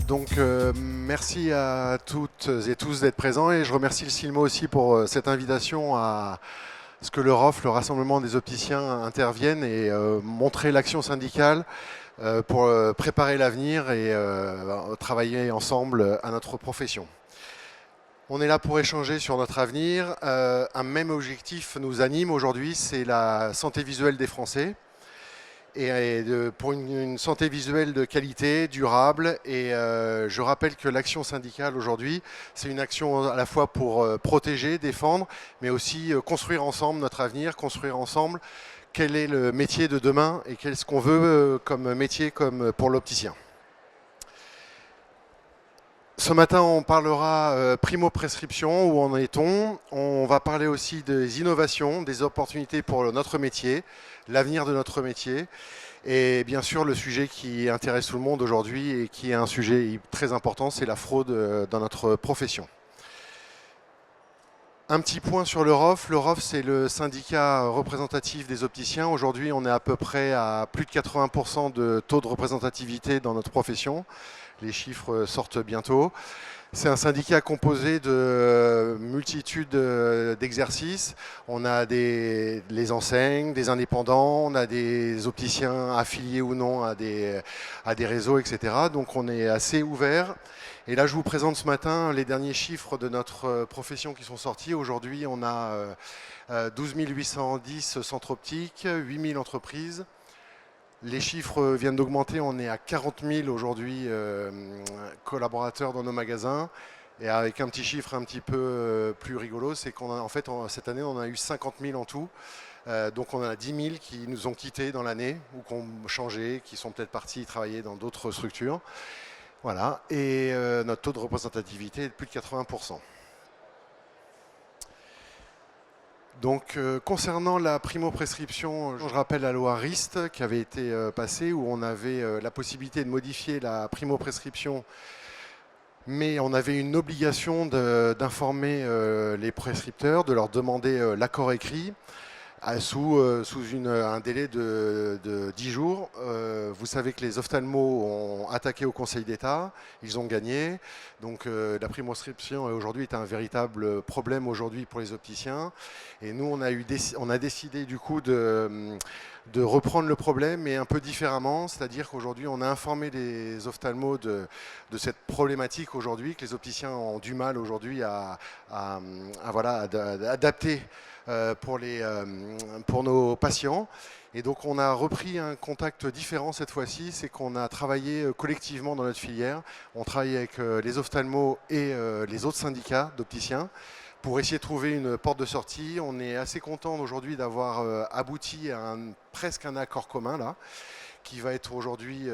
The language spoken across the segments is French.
Donc, merci à toutes et tous d'être présents et je remercie le CILMO aussi pour cette invitation à ce que le ROF, le Rassemblement des opticiens, intervienne et montrer l'action syndicale pour préparer l'avenir et travailler ensemble à notre profession. On est là pour échanger sur notre avenir. Un même objectif nous anime aujourd'hui, c'est la santé visuelle des Français. Pour une santé visuelle de qualité, durable. Et je rappelle que l'action syndicale aujourd'hui, c'est une action à la fois pour protéger, défendre, mais aussi construire ensemble notre avenir, construire ensemble quel est le métier de demain et qu'est-ce qu'on veut comme métier comme pour l'opticien. Ce matin, on parlera primo-prescription, où en est-on. On va parler aussi des innovations, des opportunités pour notre métier, l'avenir de notre métier. Et bien sûr, le sujet qui intéresse tout le monde aujourd'hui et qui est un sujet très important, c'est la fraude dans notre profession. Un petit point sur le ROF. Le ROF, c'est le syndicat représentatif des opticiens. Aujourd'hui, on est à peu près à plus de 80% de taux de représentativité dans notre profession. Les chiffres sortent bientôt. C'est un syndicat composé de multitudes d'exercices. On a les enseignes, des indépendants, on a des opticiens affiliés ou non à des réseaux, etc. Donc on est assez ouvert. Et là, je vous présente ce matin les derniers chiffres de notre profession qui sont sortis. Aujourd'hui, on a 12 810 centres optiques, 8 000 entreprises. Les chiffres viennent d'augmenter, on est à 40 000 aujourd'hui collaborateurs dans nos magasins. Et avec un petit chiffre un petit peu plus rigolo, c'est cette année, on a eu 50 000 en tout. Donc on en a 10 000 qui nous ont quittés dans l'année ou qui ont changé, qui sont peut-être partis travailler dans d'autres structures. Voilà. Et notre taux de représentativité est de plus de 80%. Donc, concernant la primo-prescription, je rappelle la loi RIST qui avait été passée où on avait la possibilité de modifier la primo-prescription, mais on avait une obligation d'informer les prescripteurs, de leur demander l'accord écrit sous un délai de 10 jours. Vous savez que les ophtalmos ont attaqué au Conseil d'État, ils ont gagné. Donc la primo-prescription aujourd'hui est un véritable problème aujourd'hui pour les opticiens. Et nous, on a décidé du coup de reprendre le problème, mais un peu différemment. C'est-à-dire qu'aujourd'hui, on a informé les ophtalmos de cette problématique aujourd'hui, que les opticiens ont du mal aujourd'hui à adapter pour nos patients. Et donc on a repris un contact différent cette fois-ci, c'est qu'on a travaillé collectivement dans notre filière. On travaille avec les ophtalmos et les autres syndicats d'opticiens pour essayer de trouver une porte de sortie. On est assez content aujourd'hui d'avoir abouti à presque un accord commun là, qui va être aujourd'hui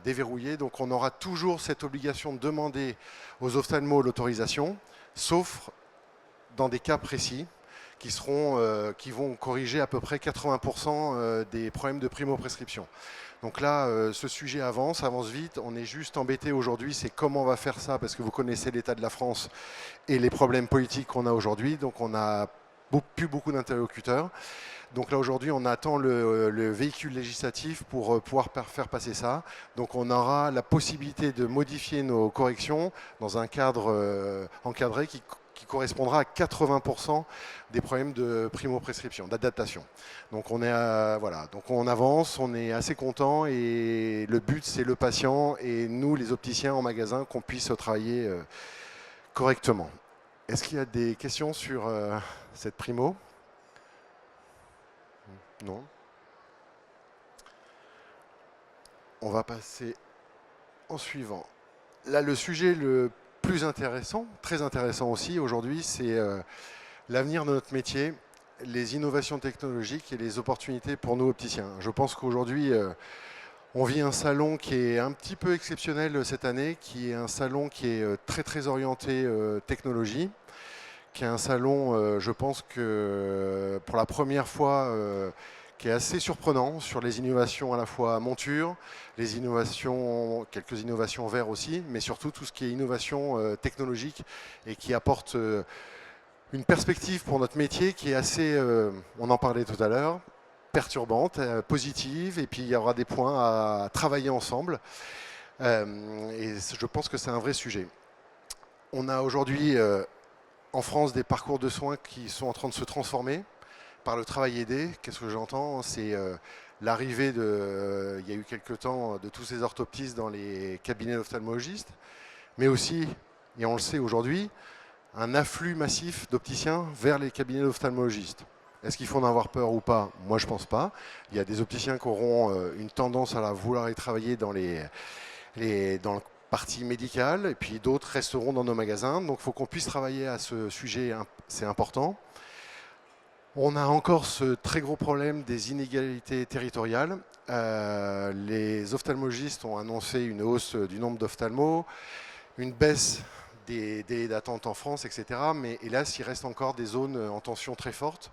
déverrouillé. Donc on aura toujours cette obligation de demander aux ophtalmos l'autorisation, sauf dans des cas précis qui vont corriger à peu près 80% des problèmes de primo-prescription. Donc là, ce sujet avance vite. On est juste embêté aujourd'hui, c'est comment on va faire ça, parce que vous connaissez l'état de la France et les problèmes politiques qu'on a aujourd'hui. Donc on n'a plus beaucoup d'interlocuteurs. Donc là aujourd'hui, on attend le véhicule législatif pour pouvoir faire passer ça. Donc on aura la possibilité de modifier nos corrections dans un cadre encadré qui correspondra à 80% des problèmes de primo-prescription, d'adaptation. Donc on avance, on est assez content et le but c'est le patient et nous les opticiens en magasin qu'on puisse travailler correctement. Est-ce qu'il y a des questions sur cette primo ? Non. On va passer en suivant. Là, le sujet le plus intéressant, très intéressant aussi aujourd'hui, c'est l'avenir de notre métier, les innovations technologiques et les opportunités pour nous opticiens. Je pense qu'aujourd'hui, on vit un salon qui est un petit peu exceptionnel cette année, qui est un salon qui est très très orienté technologie, qui est un salon, je pense que pour la première fois, qui est assez surprenant sur les innovations à la fois monture, quelques innovations verts aussi, mais surtout tout ce qui est innovation technologique et qui apporte Une perspective pour notre métier qui est assez, on en parlait tout à l'heure, perturbante, positive, et puis il y aura des points à travailler ensemble. Et je pense que c'est un vrai sujet. On a aujourd'hui en France des parcours de soins qui sont en train de se transformer par le travail aidé. Qu'est-ce que j'entends? C'est l'arrivée il y a eu quelques temps, de tous ces orthoptistes dans les cabinets d'ophtalmologistes, mais aussi, et on le sait aujourd'hui, un afflux massif d'opticiens vers les cabinets d'ophtalmologistes. Est-ce qu'il faut en avoir peur ou pas? Moi, je ne pense pas. Il y a des opticiens qui auront une tendance à vouloir y travailler dans dans le partie médicale, et puis d'autres resteront dans nos magasins. Donc, il faut qu'on puisse travailler à ce sujet, c'est important. On a encore ce très gros problème des inégalités territoriales. Les ophtalmologistes ont annoncé une hausse du nombre d'ophtalmos, une baisse des délais d'attente en France, etc. Mais hélas, il reste encore des zones en tension très forte.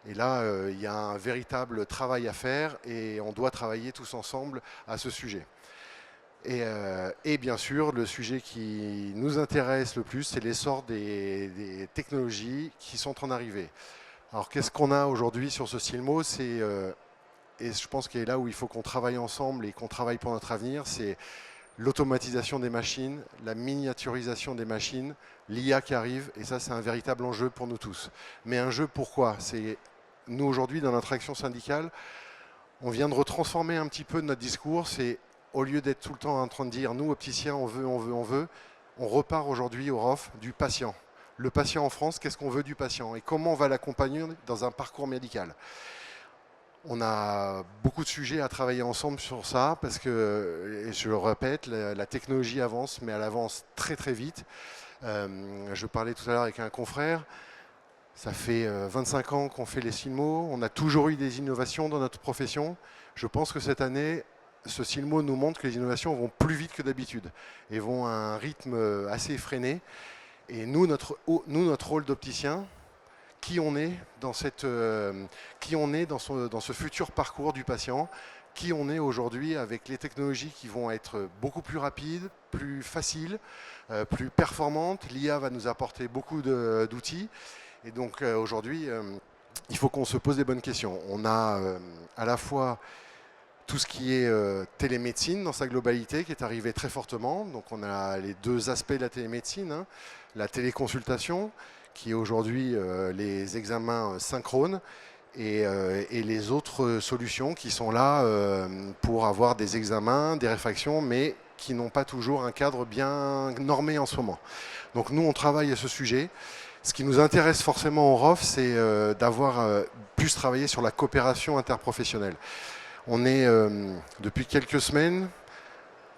Et là, il y a un véritable travail à faire et on doit travailler tous ensemble à ce sujet. Et bien sûr, le sujet qui nous intéresse le plus, c'est l'essor des technologies qui sont en train d'arriver. Alors, qu'est-ce qu'on a aujourd'hui sur ce CILMO? Et je pense qu'il est là où il faut qu'on travaille ensemble et qu'on travaille pour notre avenir, c'est l'automatisation des machines, la miniaturisation des machines, l'IA qui arrive, et ça c'est un véritable enjeu pour nous tous. Mais un jeu pourquoi? C'est nous aujourd'hui dans notre action syndicale, on vient de retransformer un petit peu notre discours, c'est au lieu d'être tout le temps en train de dire nous opticiens on veut, on veut, on veut, on repart aujourd'hui au ROF du patient. Le patient en France, qu'est-ce qu'on veut du patient et comment on va l'accompagner dans un parcours médical? On a beaucoup de sujets à travailler ensemble sur ça parce que, et je le répète, la technologie avance, mais elle avance très très vite. Je parlais tout à l'heure avec un confrère, ça fait 25 ans qu'on fait les CILMO, on a toujours eu des innovations dans notre profession. Je pense que cette année, ce CILMO nous montre que les innovations vont plus vite que d'habitude et vont à un rythme assez effréné. Et nous, notre rôle d'opticien, qui on est dans ce futur parcours du patient, qui on est aujourd'hui avec les technologies qui vont être beaucoup plus rapides, plus faciles, plus performantes. L'IA va nous apporter beaucoup d'outils. Et donc aujourd'hui, il faut qu'on se pose des bonnes questions. On a à la fois tout ce qui est télémédecine dans sa globalité qui est arrivé très fortement. Donc on a les deux aspects de la télémédecine, hein. La téléconsultation, qui est aujourd'hui les examens synchrones, et les autres solutions qui sont là pour avoir des examens, des réfractions, mais qui n'ont pas toujours un cadre bien normé en ce moment. Donc nous, on travaille à ce sujet. Ce qui nous intéresse forcément au ROF, c'est d'avoir pu travailler sur la coopération interprofessionnelle. On est, depuis quelques semaines,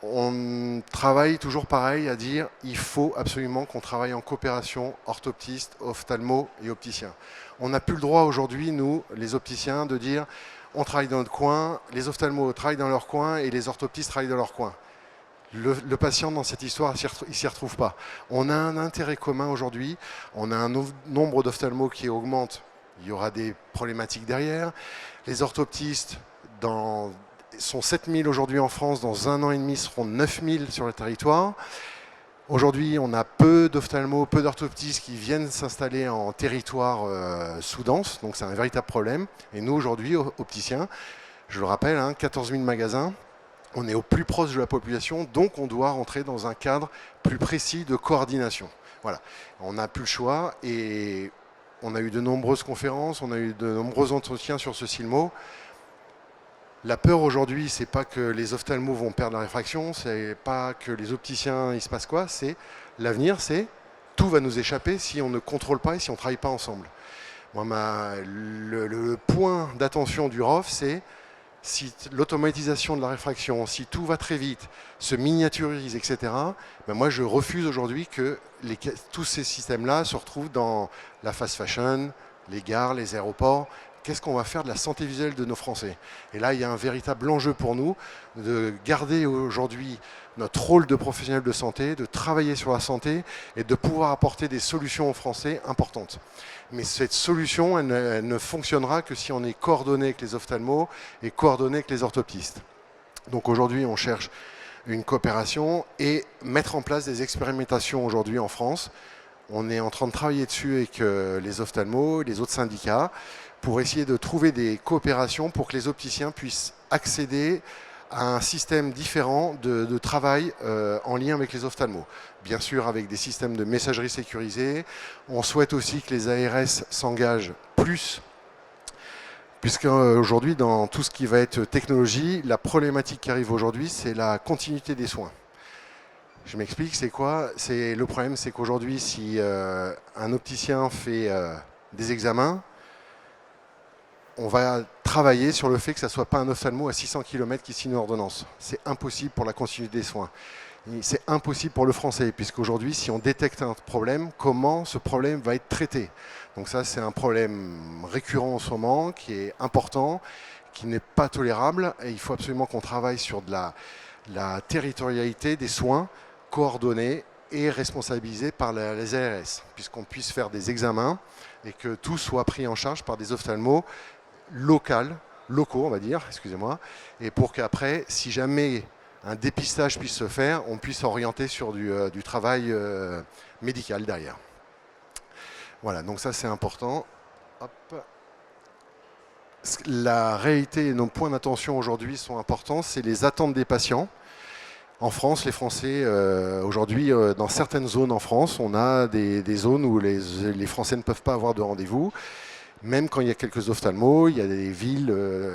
on travaille toujours pareil à dire il faut absolument qu'on travaille en coopération orthoptiste, ophtalmo et opticien. On n'a plus le droit aujourd'hui, nous, les opticiens, de dire on travaille dans notre coin, les ophtalmos travaillent dans leur coin et les orthoptistes travaillent dans leur coin. Le patient dans cette histoire, il ne s'y retrouve pas. On a un intérêt commun aujourd'hui, on a un nombre d'ophtalmos qui augmente, il y aura des problématiques derrière. Les orthoptistes sont 7000 aujourd'hui en France, dans un an et demi seront 9000 sur le territoire. Aujourd'hui, on a peu d'ophtalmos, peu d'orthoptistes qui viennent s'installer en territoire sous-dense, donc c'est un véritable problème. Et nous, aujourd'hui, opticiens, je le rappelle, 14 000 magasins, on est au plus proche de la population, donc on doit rentrer dans un cadre plus précis de coordination. Voilà, on n'a plus le choix et on a eu de nombreuses conférences, on a eu de nombreux entretiens sur ce CILMO. La peur aujourd'hui, c'est pas que les ophtalmos vont perdre la réfraction, c'est pas que les opticiens, il se passe quoi, c'est l'avenir, c'est tout va nous échapper si on ne contrôle pas et si on ne travaille pas ensemble. Moi, le point d'attention du ROF, c'est si l'automatisation de la réfraction, si tout va très vite, se miniaturise, etc., ben moi je refuse aujourd'hui que tous ces systèmes-là se retrouvent dans la fast fashion, les gares, les aéroports. Qu'est-ce qu'on va faire de la santé visuelle de nos Français? Et là, il y a un véritable enjeu pour nous de garder aujourd'hui notre rôle de professionnel de santé, de travailler sur la santé et de pouvoir apporter des solutions aux Français importantes. Mais cette solution, elle ne fonctionnera que si on est coordonné avec les ophtalmos et coordonné avec les orthoptistes. Donc aujourd'hui, on cherche une coopération et mettre en place des expérimentations aujourd'hui en France. On est en train de travailler dessus avec les ophtalmos, les autres syndicats, pour essayer de trouver des coopérations pour que les opticiens puissent accéder à un système différent de travail en lien avec les ophtalmos. Bien sûr, avec des systèmes de messagerie sécurisés. On souhaite aussi que les ARS s'engagent plus, puisqu'aujourd'hui, dans tout ce qui va être technologie, la problématique qui arrive aujourd'hui, c'est la continuité des soins. Je m'explique, c'est quoi? Le problème, c'est qu'aujourd'hui, si un opticien fait des examens, on va travailler sur le fait que ça ne soit pas un ophtalmo à 600 km qui signe une ordonnance. C'est impossible pour la continuité des soins. C'est impossible pour le français, puisqu'aujourd'hui, si on détecte un problème, comment ce problème va être traité? Donc ça, c'est un problème récurrent en ce moment, qui est important, qui n'est pas tolérable, et il faut absolument qu'on travaille sur de la territorialité des soins coordonnés et responsabilisés par les ARS, puisqu'on puisse faire des examens et que tout soit pris en charge par des ophtalmos locaux, on va dire, excusez-moi, et pour qu'après, si jamais un dépistage puisse se faire, on puisse orienter sur du travail médical derrière. Voilà, donc ça c'est important. Hop. La réalité et nos points d'attention aujourd'hui sont importants, c'est les attentes des patients. En France, les Français, aujourd'hui, dans certaines zones en France, on a des zones où les Français ne peuvent pas avoir de rendez-vous. Même quand il y a quelques ophtalmos, il y a des villes,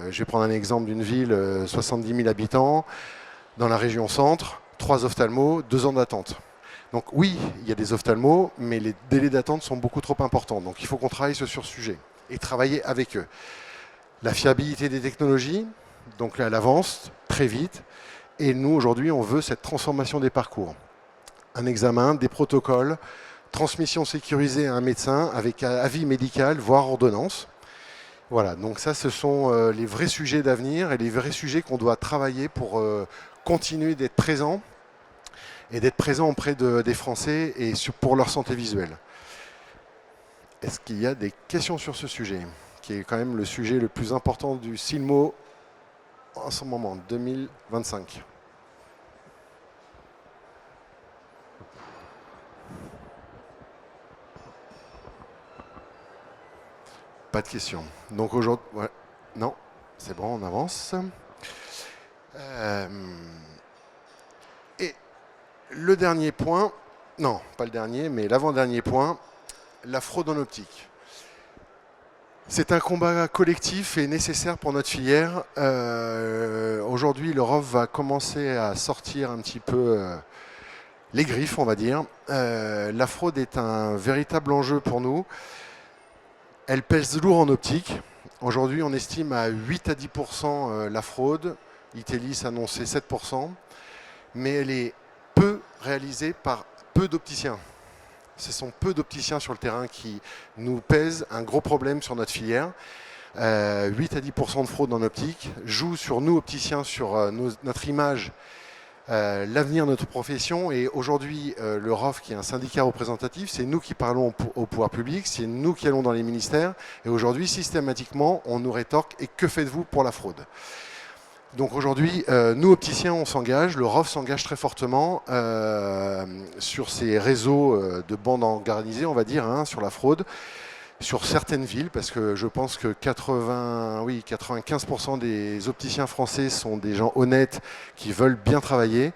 je vais prendre un exemple d'une ville, 70 000 habitants, dans la région centre, 3 ophtalmos, 2 ans d'attente. Donc oui, il y a des ophtalmos, mais les délais d'attente sont beaucoup trop importants. Donc il faut qu'on travaille sur ce sujet et travailler avec eux. La fiabilité des technologies, donc là, elle avance très vite. Et nous, aujourd'hui, on veut cette transformation des parcours. Un examen, des protocoles, transmission sécurisée à un médecin avec avis médical, voire ordonnance. Voilà, donc ça, ce sont les vrais sujets d'avenir et les vrais sujets qu'on doit travailler pour continuer d'être présent et d'être présent auprès des Français et pour leur santé visuelle. Est-ce qu'il y a des questions sur ce sujet, qui est quand même le sujet le plus important du CILMO en ce moment, 2025? Pas de questions. Donc aujourd'hui, ouais, non, c'est bon, on avance. Et le dernier point, non, pas le dernier, mais l'avant-dernier point, la fraude en optique. C'est un combat collectif et nécessaire pour notre filière. Aujourd'hui, l'Europe va commencer à sortir un petit peu les griffes, on va dire. La fraude est un véritable enjeu pour nous. Elle pèse lourd en optique. Aujourd'hui, on estime à 8 à 10% la fraude. Itelis a annoncé 7%. Mais elle est peu réalisée par peu d'opticiens. Ce sont peu d'opticiens sur le terrain qui nous pèsent un gros problème sur notre filière. 8 à 10% de fraude en optique joue sur nous, opticiens, sur notre image, l'avenir de notre profession. Et aujourd'hui, le ROF, qui est un syndicat représentatif, c'est nous qui parlons au pouvoir public, c'est nous qui allons dans les ministères. Et aujourd'hui, systématiquement, on nous rétorque « et que faites-vous pour la fraude ?» Donc aujourd'hui, nous opticiens, on s'engage, le ROF s'engage très fortement sur ces réseaux de bandes organisées, on va dire, hein, sur la fraude, sur certaines villes, parce que je pense que 95% des opticiens français sont des gens honnêtes qui veulent bien travailler,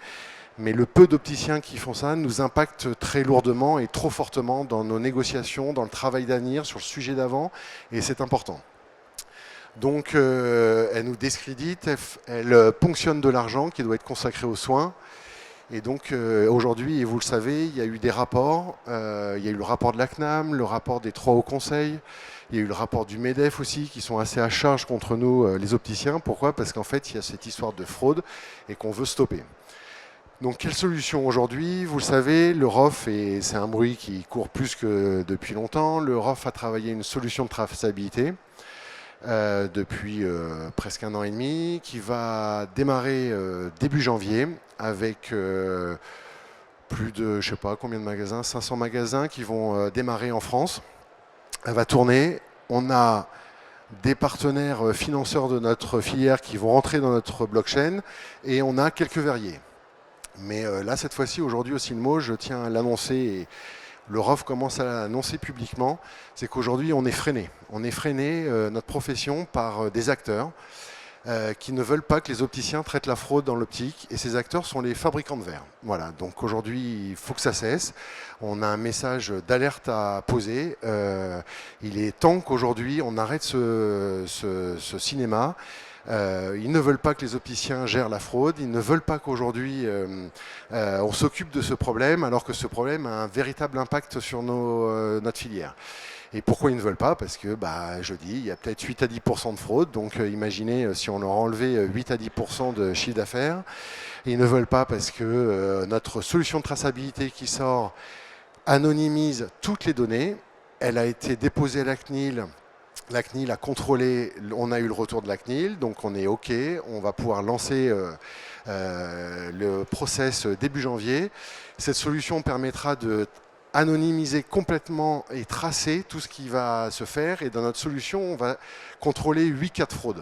mais le peu d'opticiens qui font ça nous impacte très lourdement et trop fortement dans nos négociations, dans le travail d'avenir, sur le sujet d'avant, et c'est important. Donc elle nous discrédite, elle ponctionne de l'argent qui doit être consacré aux soins. Et donc aujourd'hui, et vous le savez, il y a eu des rapports. Il y a eu le rapport de la CNAM, le rapport des 3 hauts conseils. Il y a eu le rapport du MEDEF aussi, qui sont assez à charge contre nous, les opticiens. Pourquoi? Parce qu'en fait, il y a cette histoire de fraude et qu'on veut stopper. Donc quelle solution aujourd'hui? Vous le savez, le ROF, et c'est un bruit qui court plus que depuis longtemps, le ROF a travaillé une solution de traçabilité. Depuis presque 1 an et demi, qui va démarrer début janvier avec plus de, je sais pas combien de magasins, 500 magasins qui vont démarrer en France. Elle va tourner. On a des partenaires financeurs de notre filière qui vont rentrer dans notre blockchain et on a quelques verriers. Mais là, cette fois-ci, aujourd'hui au CILMO, je tiens à l'annoncer. le ROF commence à l'annoncer publiquement, c'est qu'aujourd'hui on est freiné. On est freiné, notre profession, par des acteurs qui ne veulent pas que les opticiens traitent la fraude dans l'optique, et ces acteurs sont les fabricants de verres. Voilà, donc aujourd'hui il faut que ça cesse. On a un message d'alerte à poser. Il est temps qu'aujourd'hui on arrête ce cinéma. Ils ne veulent pas que les opticiens gèrent la fraude, ils ne veulent pas qu'aujourd'hui on s'occupe de ce problème, alors que ce problème a un véritable impact sur notre filière. Et pourquoi ils ne veulent pas? Parce que, je dis, il y a peut-être 8 à 10% de fraude, donc imaginez si on leur enlevait 8 à 10% de chiffre d'affaires. Ils ne veulent pas parce que notre solution de traçabilité qui sort anonymise toutes les données. Elle a été déposée à la CNIL. La CNIL a contrôlé, on a eu le retour de la CNIL, donc on est OK, on va pouvoir lancer le process début janvier. Cette solution permettra de anonymiser complètement et tracer tout ce qui va se faire, et dans notre solution, on va contrôler 8 cas de fraude.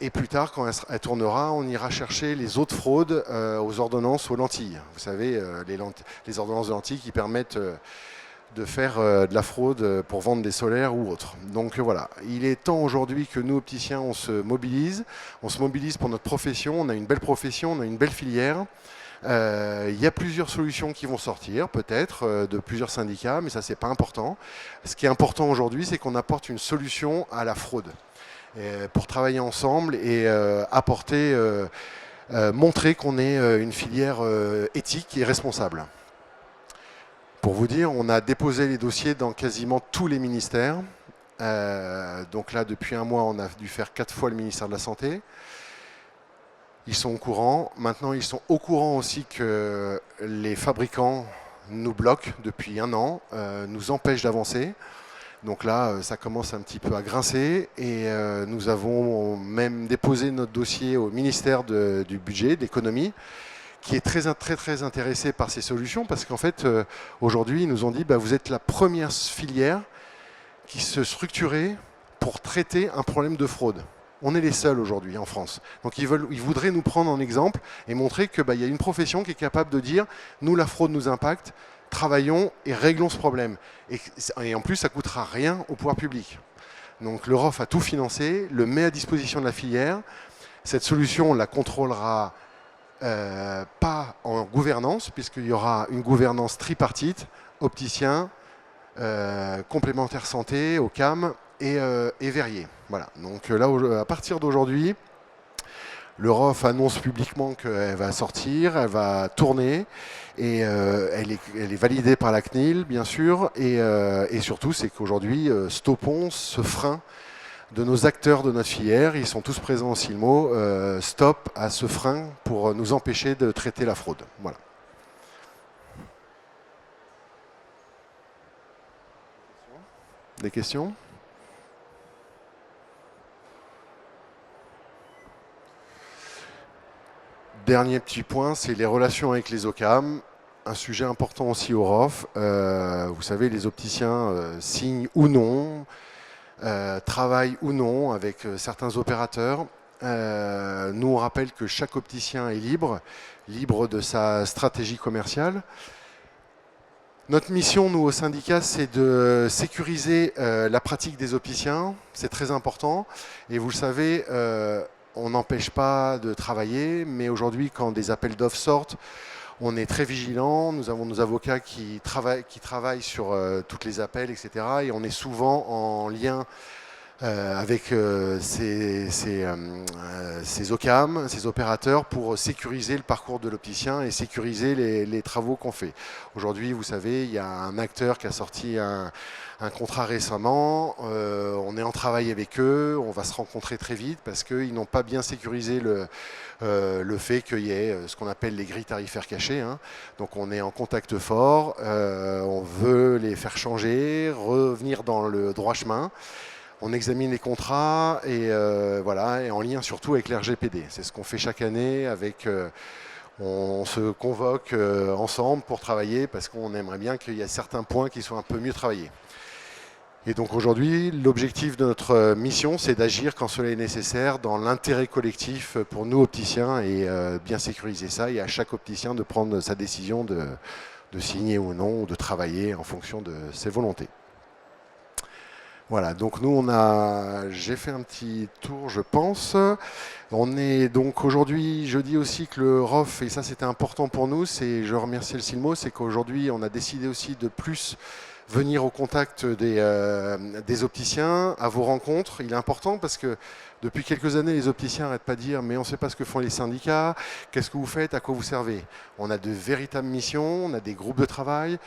Et plus tard, quand elle tournera, on ira chercher les autres fraudes aux ordonnances aux lentilles. Vous savez, les ordonnances de lentilles qui permettent de faire de la fraude pour vendre des solaires ou autres. Donc voilà, il est temps aujourd'hui que nous, opticiens, on se mobilise pour notre profession. On a une belle profession, on a une belle filière. Il y a plusieurs solutions qui vont sortir, peut-être, de plusieurs syndicats, mais ça, c'est pas important. Ce qui est important aujourd'hui, c'est qu'on apporte une solution à la fraude pour travailler ensemble et montrer qu'on est une filière éthique et responsable. Pour vous dire, on a déposé les dossiers dans quasiment tous les ministères. Donc là, depuis un mois, on a dû faire 4 fois le ministère de la Santé. Ils sont au courant. Maintenant, ils sont au courant aussi que les fabricants nous bloquent depuis un an, nous empêchent d'avancer. Donc là, ça commence un petit peu à grincer, et nous avons même déposé notre dossier au ministère du budget, de l'économie, qui est très intéressé par ces solutions, parce qu'en fait, aujourd'hui, ils nous ont dit vous êtes la première filière qui se structurait pour traiter un problème de fraude. On est les seuls aujourd'hui en France. Donc ils voudraient nous prendre en exemple et montrer qu'il y a une profession qui est capable de dire nous, la fraude nous impacte, travaillons et réglons ce problème. Et en plus, ça ne coûtera rien au pouvoir public. Donc le ROF a tout financé, le met à disposition de la filière. Cette solution, on la contrôlera pas en gouvernance, puisqu'il y aura une gouvernance tripartite, opticien, complémentaire santé, OCAM et verrier. Voilà. Donc là, à partir d'aujourd'hui, le ROF annonce publiquement qu'elle va sortir, elle va tourner, et elle est validée par la CNIL, bien sûr, et surtout, c'est qu'aujourd'hui, stoppons ce frein de nos acteurs de notre filière. Ils sont tous présents au CILMO. Stop à ce frein pour nous empêcher de traiter la fraude. Voilà. Des questions ? Dernier petit point, c'est les relations avec les OCAM. Un sujet important aussi au ROF. Vous savez, les opticiens signent ou non, travaillent ou non avec certains opérateurs. Nous, on rappelle que chaque opticien est libre de sa stratégie commerciale. Notre mission, nous, au syndicat, c'est de sécuriser la pratique des opticiens. C'est très important. Et vous le savez, on n'empêche pas de travailler, mais aujourd'hui, quand des appels d'offres sortent, on est très vigilant. Nous avons nos avocats qui travaillent sur tous les appels, etc. Et on est souvent en lien avec ces OCAM, ces opérateurs, pour sécuriser le parcours de l'opticien et sécuriser les travaux qu'on fait. Aujourd'hui, vous savez, il y a un acteur qui a sorti un contrat récemment. On est en travail avec eux. On va se rencontrer très vite parce qu'ils n'ont pas bien sécurisé le fait qu'il y ait ce qu'on appelle les grilles tarifaires cachées. Hein. Donc on est en contact fort. On veut les faire changer, revenir dans le droit chemin. On examine les contrats et voilà, et en lien surtout avec l'RGPD. C'est ce qu'on fait chaque année. On se convoque ensemble pour travailler parce qu'on aimerait bien qu'il y ait certains points qui soient un peu mieux travaillés. Et donc aujourd'hui, l'objectif de notre mission, c'est d'agir quand cela est nécessaire dans l'intérêt collectif pour nous opticiens et bien sécuriser ça, et à chaque opticien de prendre sa décision de de signer ou non, ou de travailler en fonction de ses volontés. Voilà, donc nous j'ai fait un petit tour, je pense. On est donc aujourd'hui, je dis aussi que le ROF, et ça c'était important pour nous, je remercie le CILMO, c'est qu'aujourd'hui on a décidé aussi de plus venir au contact des opticiens, à vos rencontres. Il est important parce que depuis quelques années, les opticiens n'arrêtent pas de dire mais on ne sait pas ce que font les syndicats, qu'est-ce que vous faites, à quoi vous servez. On a de véritables missions, on a des groupes de travail,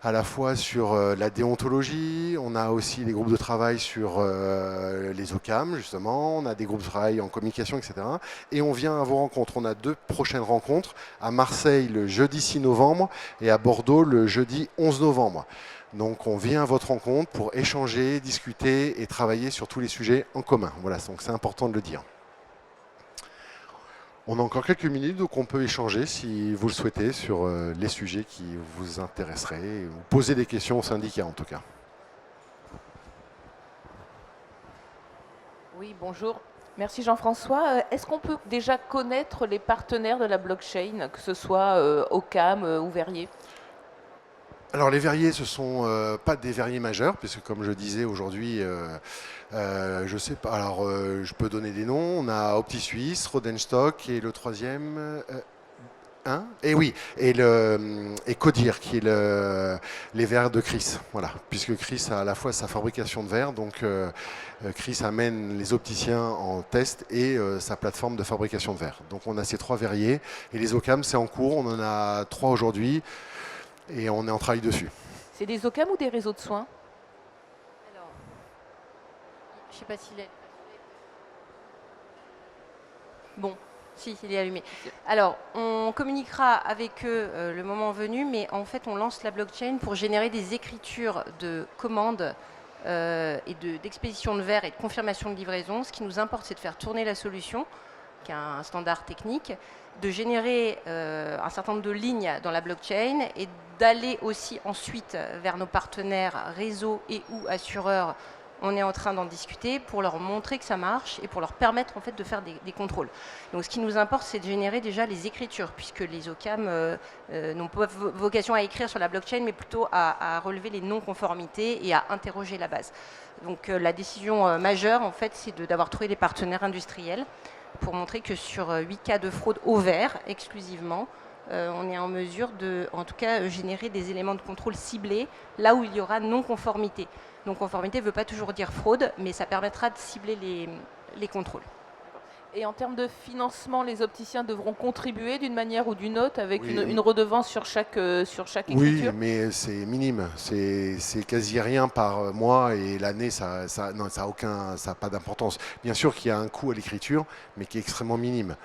à la fois sur la déontologie, on a aussi des groupes de travail sur les OCAM, justement, on a des groupes de travail en communication, etc. Et on vient à vos rencontres. On a 2 prochaines rencontres, à Marseille le jeudi 6 novembre et à Bordeaux le jeudi 11 novembre. Donc on vient à votre rencontre pour échanger, discuter et travailler sur tous les sujets en commun. Voilà, donc c'est important de le dire. On a encore quelques minutes, donc on peut échanger si vous le souhaitez sur les sujets qui vous intéresseraient, ou poser des questions au syndicat en tout cas. Oui, bonjour. Merci Jean-François. Est-ce qu'on peut déjà connaître les partenaires de la blockchain, que ce soit OCAM ou Verrier ? Alors les verriers, ce ne sont pas des verriers majeurs, puisque comme je disais aujourd'hui, je sais pas. Alors je peux donner des noms. On a OptiSuisse, Rodenstock et le troisième. Et oui, et Codir, qui est les verres de Chris. Voilà, puisque Chris a à la fois sa fabrication de verres, donc Chris amène les opticiens en test et sa plateforme de fabrication de verres. Donc on a ces 3 verriers et les OCAM, c'est en cours. On en a 3 aujourd'hui. Et on est en travail dessus. C'est des OCAM ou des réseaux de soins? Alors, je ne sais pas s'il est... Bon, si, il est allumé. Alors, on communiquera avec eux le moment venu, mais en fait, on lance la blockchain pour générer des écritures de commandes et d'expédition de verre et de confirmation de livraison. Ce qui nous importe, c'est de faire tourner la solution, qui est un standard technique, de générer un certain nombre de lignes dans la blockchain et d'aller aussi ensuite vers nos partenaires réseaux et ou assureurs. On est en train d'en discuter pour leur montrer que ça marche et pour leur permettre en fait de faire des contrôles. Donc ce qui nous importe, c'est de générer déjà les écritures, puisque les OCAM n'ont pas vocation à écrire sur la blockchain, mais plutôt à relever les non-conformités et à interroger la base. Donc la décision majeure, en fait, c'est d'avoir trouvé des partenaires industriels pour montrer que sur 8 cas de fraude au verre exclusivement, on est en mesure de, en tout cas, générer des éléments de contrôle ciblés là où il y aura non-conformité. Non-conformité ne veut pas toujours dire fraude, mais ça permettra de cibler les contrôles. Et en termes de financement, les opticiens devront contribuer d'une manière ou d'une autre avec Oui, une redevance sur chaque écriture? Oui, mais c'est minime. C'est quasi rien par mois et l'année, ça n'a pas d'importance. Bien sûr qu'il y a un coût à l'écriture, mais qui est extrêmement minime.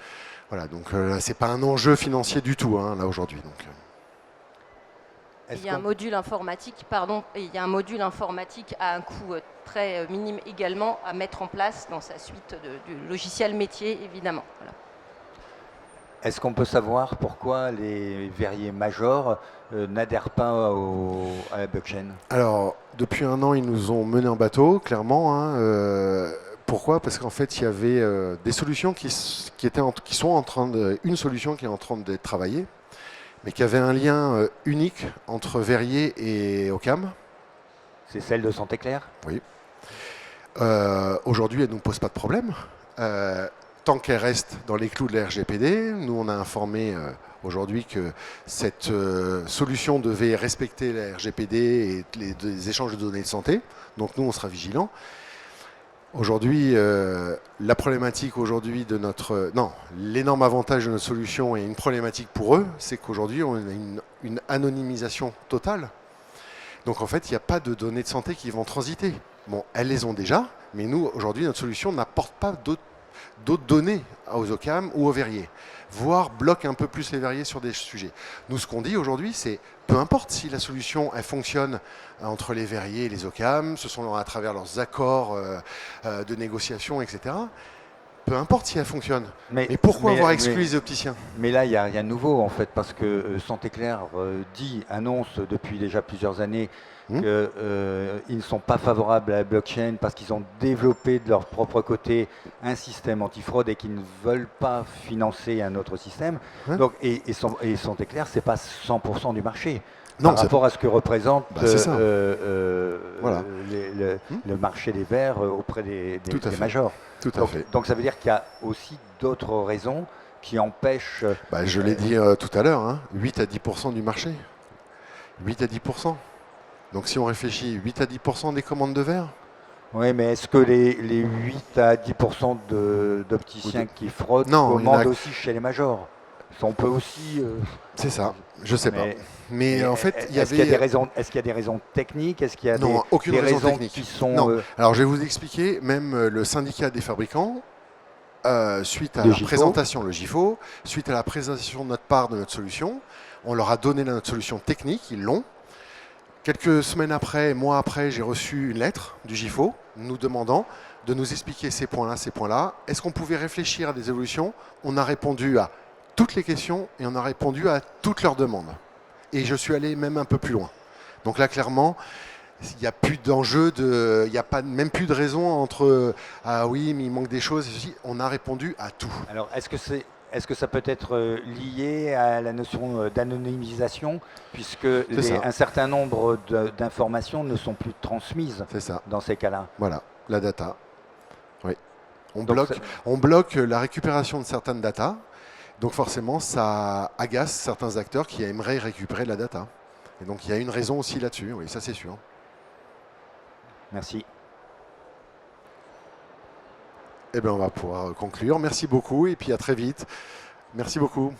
Voilà, donc c'est pas un enjeu financier du tout, hein, là aujourd'hui. Il y a un module informatique, il y a un module informatique à un coût très minime également à mettre en place dans sa suite du logiciel métier, évidemment. Voilà. Est-ce qu'on peut savoir pourquoi les verriers majors n'adhèrent pas à la blockchain? Alors, depuis 1 an, ils nous ont mené en bateau, clairement. Hein, pourquoi? Parce qu'en fait, il y avait des solutions une solution qui est en train d'être travaillée, mais qui avait un lien unique entre Verrier et OCAM. C'est celle de Santé Claire? Oui. Aujourd'hui, elle ne nous pose pas de problème. Tant qu'elle reste dans les clous de la RGPD, nous on a informé aujourd'hui que cette solution devait respecter la RGPD et les échanges de données de santé. Donc nous on sera vigilants. Aujourd'hui, la problématique aujourd'hui de l'énorme avantage de notre solution et une problématique pour eux, c'est qu'aujourd'hui on a une anonymisation totale. Donc en fait, il n'y a pas de données de santé qui vont transiter. Bon, elles les ont déjà, mais nous aujourd'hui notre solution n'apporte pas d'autres données aux OCAM ou aux verriers, voire bloque un peu plus les verriers sur des sujets. Nous, ce qu'on dit aujourd'hui, c'est peu importe si la solution elle fonctionne entre les verriers et les OCAM, ce sont à travers leurs accords de négociation, etc. Peu importe si elle fonctionne. Mais pourquoi avoir exclu les opticiens? Mais là, il n'y a rien de nouveau, en fait, parce que Santé Claire annonce depuis déjà plusieurs années qu'ils ne sont pas favorables à la blockchain parce qu'ils ont développé de leur propre côté un système antifraude et qu'ils ne veulent pas financer un autre système. Donc, et Santé Claire, ce n'est pas 100% du marché. Non, par c'est- rapport à ce que représente c'est ça. Voilà. le marché des verres auprès des Tout à fait. majors. Tout à Donc, fait. donc ça veut dire qu'il y a aussi d'autres raisons qui empêchent. Je l'ai dit tout à l'heure, hein, 8 à 10% du marché. 8 à 10%. Donc si on réfléchit, 8 à 10% des commandes de verre. Oui, mais est-ce que les 8 à 10% d'opticiens qui fraudent Non, il y en a- commandent aussi chez les majors? On peut aussi. C'est ça, je sais pas. Mais en fait, il y est-ce qu'il y a avait... des raisons, est-ce qu'il y a des raisons techniques? Est-ce qu'il y a Non, aucune des raison raisons technique. qui sont Non. Alors je vais vous expliquer, même le syndicat des fabricants, suite à Le la GIFO. présentation, le GIFO, suite à la présentation de notre part de notre solution, on leur a donné notre solution technique, ils l'ont. Quelques semaines après, mois après, j'ai reçu une lettre du GIFO nous demandant de nous expliquer ces points-là, ces points-là. Est-ce qu'on pouvait réfléchir à des évolutions? On a répondu à toutes les questions et on a répondu à toutes leurs demandes. Et je suis allé même un peu plus loin. Donc là, clairement, il n'y a plus d'enjeu, il n'y a pas, même plus de raison entre ah oui, mais il manque des choses. Et ceci. On a répondu à tout. Alors, est-ce que ça peut être lié à la notion d'anonymisation, puisque ça. un certain nombre d'informations ne sont plus transmises C'est ça. dans ces cas-là? Voilà, la data. Oui. On Donc, bloque la récupération de certaines datas. Donc forcément, ça agace certains acteurs qui aimeraient récupérer la data. Et donc il y a une raison aussi là-dessus, oui, ça c'est sûr. Merci. Eh bien, on va pouvoir conclure. Merci beaucoup et puis à très vite. Merci beaucoup.